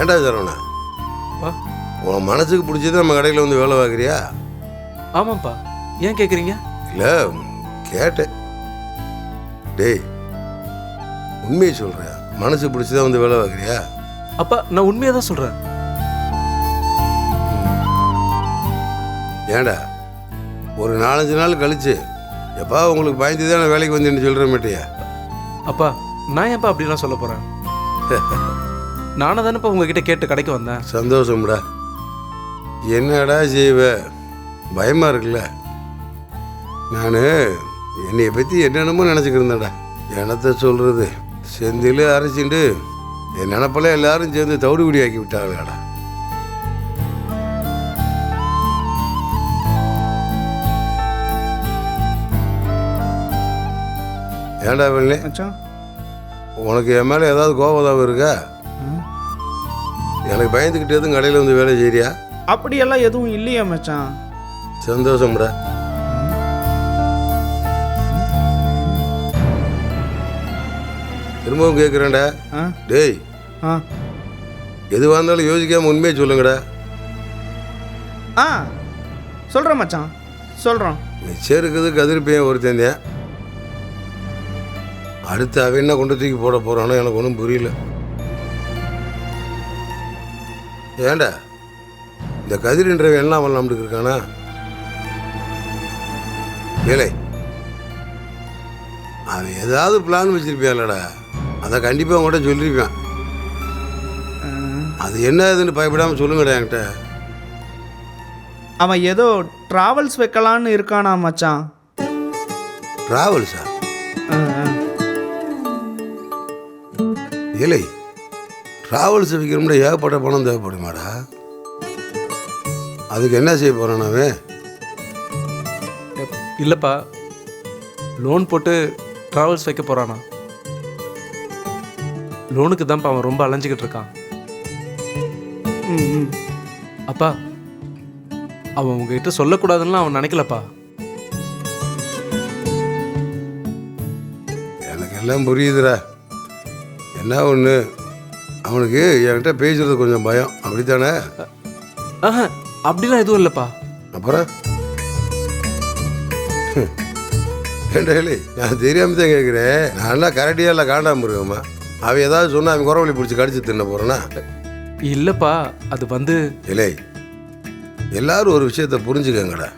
ஏன்டா சரவணா, பா உன் மனசுக்கு பிடிச்சது நம்ம கடையில் வந்து வேலை பார்க்குறியா? ஆமாப்பா, ஏன் கேட்குறீங்க? இல்லை, கேட்டேன். டேய், உண்மையை சொல்கிறேன், மனசு பிடிச்சதான் வந்து வேலை பார்க்குறியா? அப்பா நான் உண்மையாக தான் சொல்கிறேன். ஏன்டா ஒரு 4-5 நாள் கழிச்சு எப்பா உங்களுக்கு பயந்து தான் நான் வேலைக்கு வந்தேன்னு சொல்கிற மாட்டியா? அப்பா நான் ஏன்ப்பா அப்படிலாம் சொல்ல போகிறேன்? நானும் தானேப்பா உங்ககிட்ட கேட்டு கடைக்கு வந்தேன். சந்தோஷம்டா. என்னடா செய்வ, பயமாக இருக்குல்ல. நான் என்னைய பற்றி என்னென்னமோ நினச்சிக்கிட்டு இருந்தேன்டா. என்னத்தை சொல்கிறது, செந்தில் அரைச்சிண்டு என் நினப்பெல்லாம் எல்லாரும் சேர்ந்து தவிடுபடி ஆக்கி விட்டாங்கடா. ஏன்டா வெள்ளி, உனக்கு என் மேலே ஏதாவது கோபதாபம் இருக்கா? எனக்கு பயந்துக்கிட்டு எதுவும் கடையில் வந்து வேலை செய்யறியா? அப்படியெல்லாம் எதுவும் இல்லையா மச்சான். சந்தோஷம்டா. திரும்பவும் கேட்குறேன்டா. டேய், எதுவாக இருந்தாலும் யோசிக்காமல் உண்மையை சொல்லுங்கடா. சொல்கிறேன் மச்சான், சொல்கிறோம். மிச்சம் இருக்குது கதிர்ப்பையன் ஒருத்தன். அடுத்து அவன் என்ன கொண்டு தூக்கி போட போகிறானோ எனக்கு ஒன்றும் புரியல. ஏண்டா இந்த கதிரின்றவன் எல்லாம் அவன் நம்மளுக்கு இருக்கானா? வேலை அவன் ஏதாவது பிளான் வச்சிருப்பியான்லடா, அதை கண்டிப்பாக உங்கள்கிட்ட சொல்லியிருப்பான். அது என்ன இதுன்னு பயப்படாமல் சொல்லுங்கடா என்கிட்ட. அவன் ஏதோ ட்ராவல்ஸ் வைக்கலான்னு இருக்கானா மச்சான். ட்ராவல்ஸா? இல்லை, ட்ராவல்ஸ் வைக்கிறோம்னா ஏகப்பட்ட பணம் தேவைப்படுமாடா. அதுக்கு என்ன செய்ய போகிறானாவே? இல்லைப்பா, லோன் போட்டு ட்ராவல்ஸ் வைக்க போகிறானா. லோனுக்கு தான்ப்பா அவன் ரொம்ப அலைஞ்சிக்கிட்டு இருக்கான். அப்பா அவன் உங்ககிட்ட சொல்லக்கூடாதுன்னு அவன் நினைக்கலப்பா. எனக்கு எல்லாம் புரியுதுடா. என்ன ஒன்று, அவனுக்கு என்கிட்ட பேசுறது கொஞ்சம் பயம், அப்படித்தானே? அப்படிலாம் எதுவும் இல்லைப்பா. அப்புறம் ஏண்டா, நான் தெரியாமல் தான் கேட்குறேன். நான் கரெக்டாக இல்லை காண்டாம இருக்கேம்மா. அவன் ஏதாவது சொன்னால் அவன் குறவழி பிடிச்சி கடிச்சு தின்ன போகிறேன்னா? இல்லைப்பா, அது வந்து இல்லை, எல்லாரும் ஒரு விஷயத்தை புரிஞ்சுக்கங்கடா.